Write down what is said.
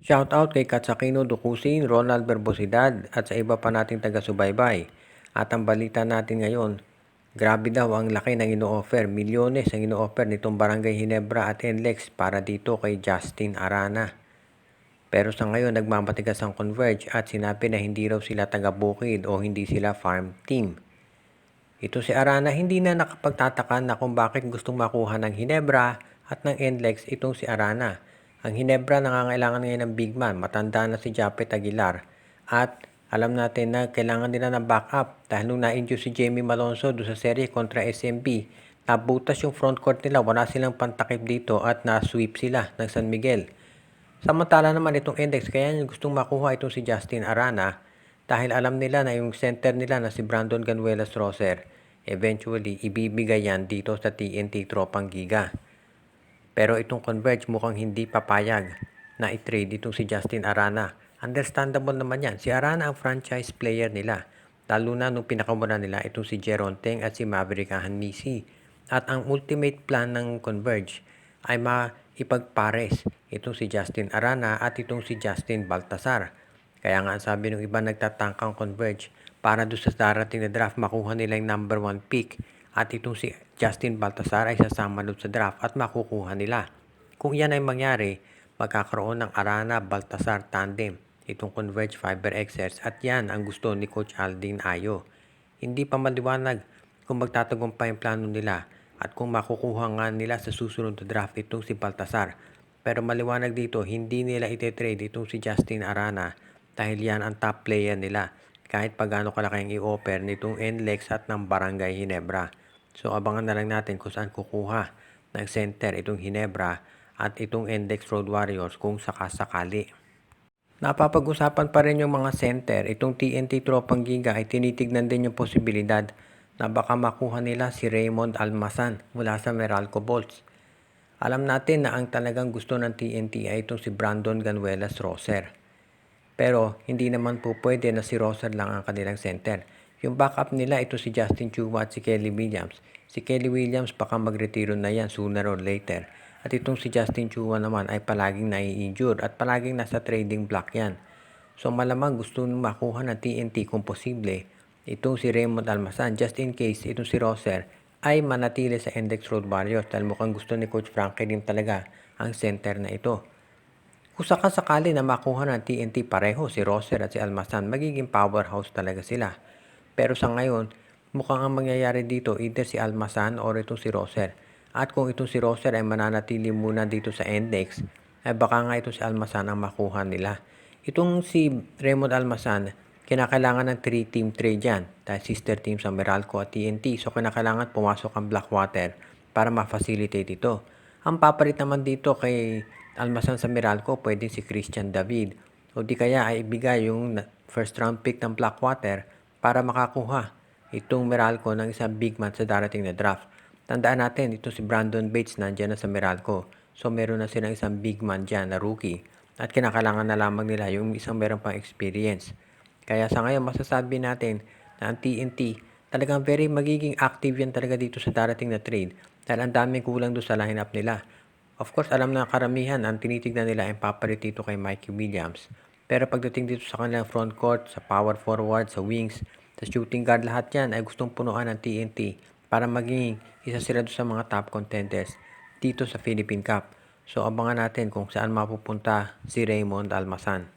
Shoutout kay Katsakino Dukusin, Ronald Berbosidad at sa iba pa nating taga-subaybay. At ang balita natin ngayon, grabe daw ang laki ng ino-offer. Milyones ang ino-offer nitong Barangay Ginebra at NLEX para dito kay Justin Arana. Pero sa ngayon nagmamatigas ang Converge at sinabi na hindi raw sila taga-bukid o hindi sila farm team. Ito si Arana hindi na nakapagtataka na kung bakit gustong makuha ng Ginebra at ng NLEX itong si Arana. Ang Ginebra nangangailangan ngayon ng big man, matanda na si Japet Aguilar at alam natin na kailangan nila ng backup dahil nung na-injure si Jamie Malonzo doon sa serye kontra SMB, nabutas yung front court nila, wala silang pantakip dito at na-sweep sila ng San Miguel. Samantala naman itong index, kaya yung gustong makuha itong si Justin Arana dahil alam nila na yung center nila na si Brandon Ganuelas Roser, eventually ibibigay yan dito sa TNT Tropang Giga. Pero itong Converge mukhang hindi papayag na i-trade itong si Justin Arana. Understandable naman yan. Si Arana ang franchise player nila. Lalo na nung pinakamura nila itong si Jeron Teng at si Maverick Hanmisi. At ang ultimate plan ng Converge ay maipagpares itong si Justin Arana at itong si Justin Baltasar. Kaya nga sabi ng iba nagtatangkang Converge para doon sa darating na draft makuha nila yung number 1 pick. At itong si Justin Baltasar ay sasama doon sa draft at makukuha nila. Kung yan ay mangyari, magkakaroon ng Arana-Baltasar tandem, itong Converge Fiber Xers at yan ang gusto ni Coach Aldin Ayo. Hindi pa maliwanag kung magtatagumpay ang plano nila at kung makukuha nga nila sa susunod na draft itong si Baltasar. Pero maliwanag dito, hindi nila ite-trade itong si Justin Arana dahil yan ang top player nila kahit pagano kalaki ang i-offer nitong NLEX at ng Barangay Ginebra. So abangan na lang natin kung saan kukuha ng center itong Ginebra at itong Index Road Warriors kung sakasakali. Napapag-usapan pa rin yung mga center. Itong TNT Tropang Giga ay tinitignan din yung posibilidad na baka makuha nila si Raymond Almasan mula sa Meralco Bolts. Alam natin na ang talagang gusto ng TNT ay itong si Brandon Ganuelas Roser. Pero hindi naman po pwede na si Roser lang ang kanilang center. Yung backup nila ito si Justin Chua at si Kelly Williams. Si Kelly Williams baka magretiro na yan sooner or later. At itong si Justin Chua naman ay palaging nai-injure at palaging nasa trading block yan. So malamang gusto makuha ng TNT kung posible itong si Raymond Almasan just in case itong si Roser ay manatili sa Index Road Warriors dahil mukhang gusto ni Coach Frankie din talaga ang center na ito. Kung sakasakali na makuha ng TNT pareho si Roser at si Almasan, magiging powerhouse talaga sila. Pero sa ngayon, mukhang ang mangyayari dito either si Almasan or itong si Roser. At kung itong si Roser ay mananatili muna dito sa index, ay baka nga itong si Almasan ang makuha nila. Itong si Raymond Almasan, kinakailangan ng 3-team trade yan dahil sister team sa Meralco at TNT. So kinakailangan pumasok ang Blackwater para ma-facilitate ito. Ang papalit naman dito kay Almasan sa Meralco, pwede si Christian David. O di kaya ay ibigay yung first round pick ng Blackwater para makakuha itong Meralco ng isang big man sa darating na draft. Tandaan natin, ito si Brandon Bates nandiyan na sa Meralco. So meron na silang isang big man dyan na rookie. At kinakailangan na lamang nila yung isang meron pang experience. Kaya sa ngayon masasabi natin na ang TNT talagang very magiging active yan talaga dito sa darating na trade. Dahil ang daming kulang doon sa lineup nila. Of course, alam na karamihan ang tinitignan nila ay papalit dito kay Mikey Williams. Pero pagdating dito sa kanilang front court, sa power forward, sa wings, sa shooting guard, lahat yan ay gustong punuan ng TNT para maging isa sila sa mga top contenders dito sa Philippine Cup. So abangan natin kung saan mapupunta si Raymond Almasan.